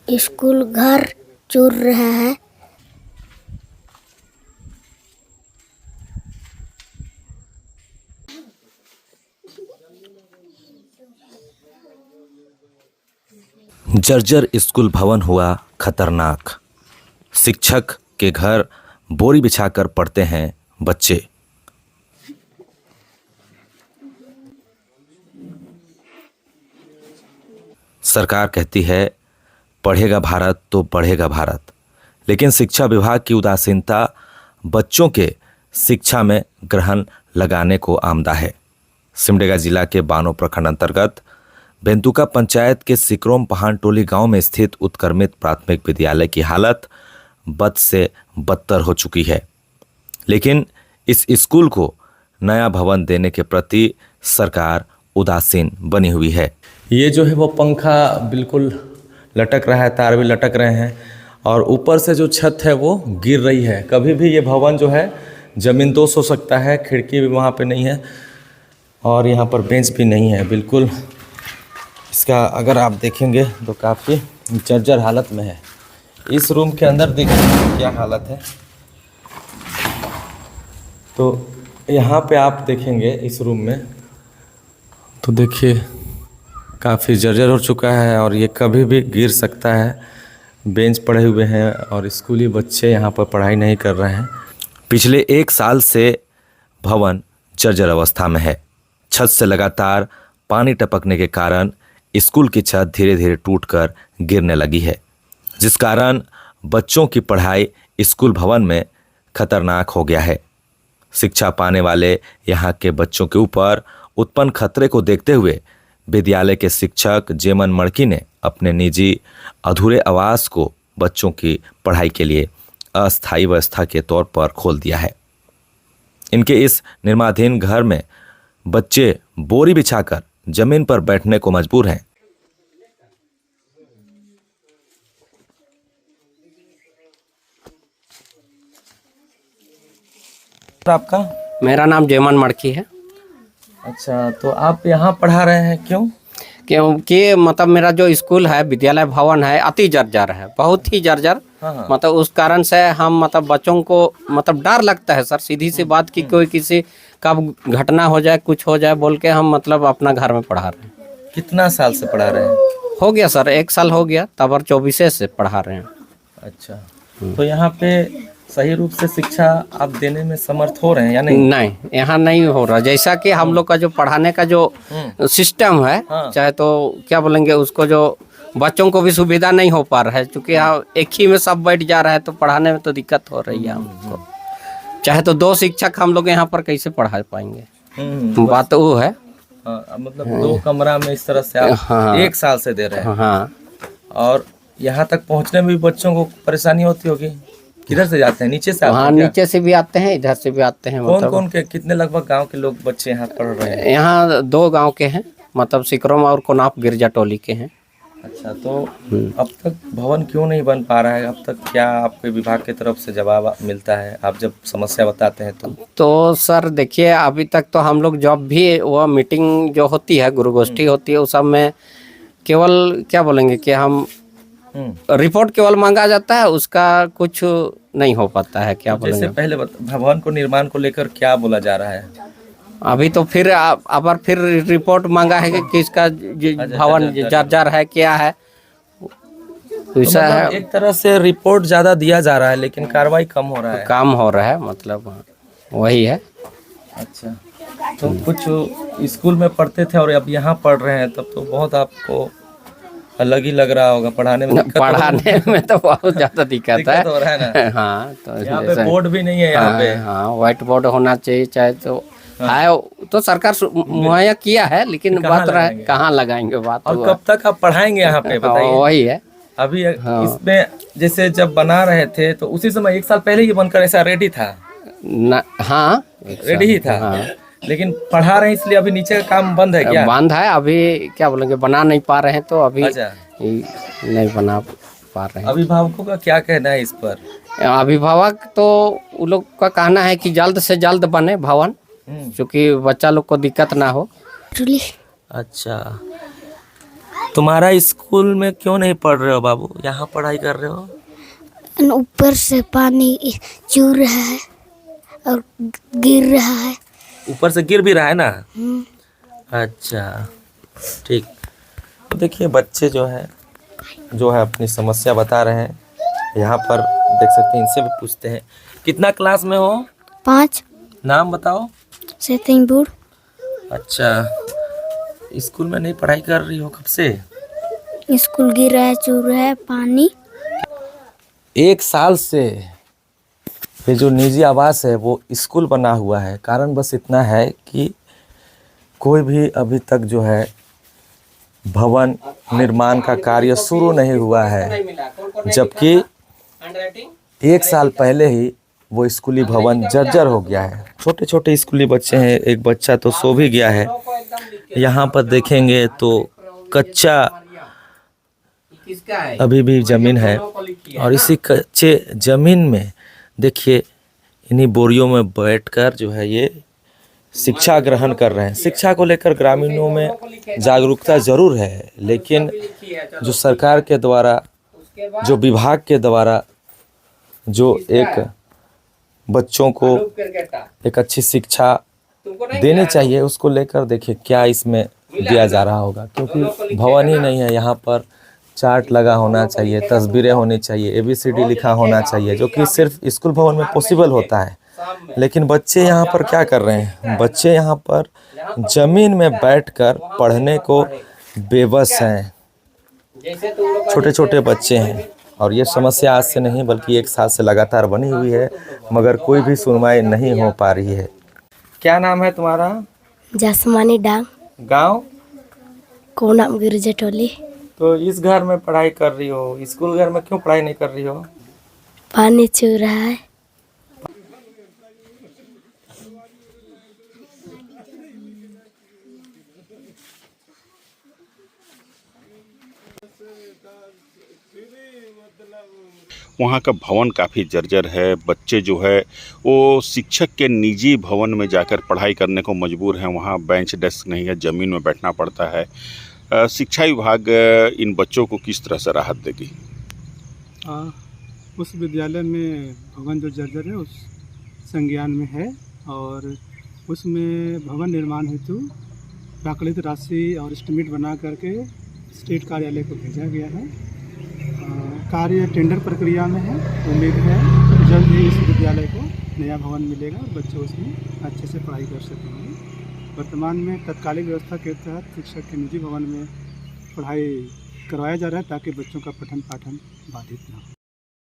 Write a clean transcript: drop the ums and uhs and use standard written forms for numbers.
School घर चूर रहा है। जर्जर स्कूल भवन हुआ खतरनाक। शिक्षक के घर बोरी बिछाकर पढ़ते हैं बच्चे। सरकार कहती है पढ़ेगा भारत तो बढ़ेगा भारत, लेकिन शिक्षा विभाग की उदासीनता बच्चों के शिक्षा में ग्रहण लगाने को आमदा है। सिमडेगा जिला के बानो प्रखंड अंतर्गत बेंतुका पंचायत के सिकरोम पहान टोली गांव में स्थित उत्क्रमित प्राथमिक विद्यालय की हालत बद से बदतर हो चुकी है, लेकिन इस स्कूल को नया भवन देने के प्रति सरकार उदासीन बनी हुई है। ये जो है वो पंखा बिल्कुल लटक रहा है, तार भी लटक रहे हैं और ऊपर से जो छत है वो गिर रही है। कभी भी ये भवन जो है ज़मींदोज़ हो सकता है। खिड़की भी वहाँ पे नहीं है और यहाँ पर बेंच भी नहीं है। बिल्कुल इसका अगर आप देखेंगे तो काफ़ी जर्जर हालत में है। इस रूम के अंदर देखिए क्या हालत है। तो यहाँ पे आप देखेंगे इस रूम में तो देखिए काफ़ी जर्जर हो चुका है और ये कभी भी गिर सकता है। बेंच पड़े हुए हैं और स्कूली बच्चे यहाँ पर पढ़ाई नहीं कर रहे हैं। पिछले 1 साल से भवन जर्जर अवस्था में है। छत से लगातार पानी टपकने के कारण स्कूल की छत धीरे धीरे टूटकर गिरने लगी है, जिस कारण बच्चों की पढ़ाई स्कूल भवन में खतरनाक हो गया है। शिक्षा पाने वाले यहाँ के बच्चों के ऊपर उत्पन्न खतरे को देखते हुए विद्यालय के शिक्षक जेमन मड़की ने अपने निजी अधूरे आवास को बच्चों की पढ़ाई के लिए अस्थायी व्यवस्था के तौर पर खोल दिया है। इनके इस निर्माणाधीन घर में बच्चे बोरी बिछाकर जमीन पर बैठने को मजबूर हैं। आपका? मेरा नाम जेमन मड़की है। अच्छा, तो आप यहाँ पढ़ा रहे हैं क्यों? क्योंकि मतलब मेरा जो स्कूल है, विद्यालय भवन है, अति जर्जर है, बहुत ही जर्जर। हाँ। मतलब उस कारण से हम मतलब बच्चों को मतलब डर लगता है सर, सीधी सी बात की कोई किसी कब घटना हो जाए, कुछ हो जाए बोल के हम मतलब अपना घर में पढ़ा रहे हैं। कितना साल से पढ़ा रहे हैं? हो गया सर, 1 साल हो गया, तब 24 से पढ़ा रहे हैं। अच्छा, तो यहाँ पे सही रूप से शिक्षा आप देने में समर्थ हो रहे हैं या नहीं? नहीं, यहाँ नहीं हो रहा। जैसा कि हम लोग का जो पढ़ाने का जो सिस्टम है, चाहे तो क्या बोलेंगे उसको, जो बच्चों को भी सुविधा नहीं हो पा रहा है, क्योंकि यहाँ एक ही में सब बैठ जा रहा है तो पढ़ाने में तो दिक्कत हो रही है हमको। चाहे तो 2 शिक्षक हम लोग यहाँ पर कैसे पढ़ा पाएंगे, बात वो है। मतलब 2 कमरा में इस तरह से आप 1 साल से दे रहे हैं। हाँ, और यहाँ तक पहुँचने में भी बच्चों को परेशानी होती होगी। किधर से जाते हैं? नीचे से आते हैं? हाँ, नीचे से भी आते हैं, इधर से भी आते हैं। कौन कौन के कितने लगभग गांव के लोग बच्चे यहाँ पढ़ रहे हैं? यहाँ 2 गांव के हैं, मतलब सिकरोम और कोनाप गिरजा टोली के हैं। अच्छा, तो अब तक भवन क्यों नहीं बन पा रहा है? अब तक क्या आपके विभाग की तरफ से जवाब मिलता है आप जब समस्या बताते हैं तो सर देखिए, अभी तक तो हम लोग जब भी वो मीटिंग जो होती है, गुरु गोष्ठी होती है, उस सब में केवल क्या बोलेंगे कि हम रिपोर्ट केवल मांगा जाता है, उसका कुछ नहीं हो पाता है। क्या बोलेंगे? जैसे पहले भवन को निर्माण को लेकर क्या बोला जा रहा है? अभी तो फिर अब फिर रिपोर्ट मांगा है कि किसका भवन जर्जर है, क्या है, ऐसा है। एक तरह से रिपोर्ट ज्यादा दिया जा रहा है लेकिन कार्रवाई कम हो रहा है। काम हो रहा है, मतलब वही है। अच्छा, तो कुछ स्कूल में पढ़ते थे और अब यहाँ पढ़ रहे हैं, तब तो बहुत आपको अलग ही लग रहा होगा। पढ़ाने में तो बहुत ज्यादा दिक्कत है। हो रहा है ना? हाँ, तो यहाँ पे बोर्ड भी नहीं है यहाँ पे। हाँ, व्हाइट बोर्ड होना चाहिए, चाहे तो है तो सरकार मुहैया किया है, लेकिन बात रहा है कहाँ लगाएंगे बात। और कब तक आप पढ़ाएंगे यहाँ पे बताइए? वही है अभी इसमें जैसे जब बना रहे थे तो उसी समय 1 साल पहले ही बनकर ऐसा रेडी था ना? हाँ, रेडी ही था। हाँ। लेकिन पढ़ा रहे हैं इसलिए अभी नीचे का काम बंद है क्या? बंद है अभी, क्या बोलेंगे, बना नहीं पा रहे हैं तो अभी नहीं बना पा रहे हैं। अभिभावकों का क्या कहना है इस पर? अभिभावक तो उन लोग का कहना है कि जल्द से जल्द बने भवन, क्योंकि बच्चा लोग को दिक्कत ना हो। अच्छा, तुम्हारा स्कूल में क्यों नहीं पढ़ रहे हो बाबू, यहाँ पढ़ाई कर रहे हो? ऊपर से पानी चूर रहा है और गिर रहा है। ऊपर से गिर भी रहा है ना? अच्छा ठीक। तो देखिए बच्चे जो है अपनी समस्या बता रहे हैं। यहाँ पर देख सकते हैं, इनसे भी पूछते हैं। कितना क्लास में हो? 5 नाम बताओ। सेतिंगपुर। अच्छा, स्कूल में नहीं पढ़ाई कर रही हो कब से? स्कूल गिर रहा है, चूर रहा है पानी। 1 साल से ये जो निजी आवास है वो स्कूल बना हुआ है। कारण बस इतना है कि कोई भी अभी तक जो है भवन निर्माण का कार्य शुरू नहीं हुआ है, जबकि 1 साल पहले ही वो स्कूली भवन जर्जर हो गया है। छोटे छोटे स्कूली बच्चे हैं, एक बच्चा तो सो भी गया है। यहाँ पर देखेंगे तो कच्चा अभी भी ज़मीन है और इसी कच्चे ज़मीन में देखिए इन्हीं बोरियों में बैठकर जो है ये शिक्षा ग्रहण कर रहे हैं। शिक्षा को लेकर ग्रामीणों में जागरूकता ज़रूर है, लेकिन जो सरकार के द्वारा, जो विभाग के द्वारा जो एक बच्चों को एक अच्छी शिक्षा देनी चाहिए, उसको लेकर देखिए क्या इसमें दिया जा रहा होगा। क्योंकि भवन ही नहीं है, यहाँ पर चार्ट लगा होना चाहिए, तस्वीरें होनी चाहिए, ABCD लिखा होना चाहिए, जो कि सिर्फ स्कूल भवन में पॉसिबल होता है। लेकिन बच्चे यहाँ पर क्या कर रहे हैं? बच्चे यहाँ पर ज़मीन में बैठकर पढ़ने को बेबस हैं। छोटे छोटे बच्चे हैं और ये समस्या आज से नहीं बल्कि 1 साल से लगातार बनी हुई है, मगर कोई भी सुनवाई नहीं हो पा रही है। क्या नाम है तुम्हारा? जासमानी डांग। गांव? कोनाम गिरजटोली। तो इस घर में पढ़ाई कर रही हो, स्कूल घर में क्यों पढ़ाई नहीं कर रही हो? पानी चूर रहा है। वहाँ का भवन काफ़ी जर्जर है। बच्चे जो है वो शिक्षक के निजी भवन में जाकर पढ़ाई करने को मजबूर हैं। वहाँ बेंच डेस्क नहीं है, ज़मीन में बैठना पड़ता है। शिक्षा विभाग इन बच्चों को किस तरह से राहत देगी? उस विद्यालय में भवन जो जर्जर है उस संज्ञान में है और उसमें भवन निर्माण हेतु प्राकृतिक राशि और एस्टिमेट बना करके स्टेट कार्यालय को भेजा गया है। कार्य टेंडर प्रक्रिया में है। उम्मीद है जल्द ही इस विद्यालय को नया भवन मिलेगा और बच्चे उसमें अच्छे से पढ़ाई कर सकेंगे। वर्तमान में तत्कालिक व्यवस्था के तहत शिक्षक के निजी भवन में पढ़ाई करवाया जा रहा है ताकि बच्चों का पठन पाठन बाधित न हो।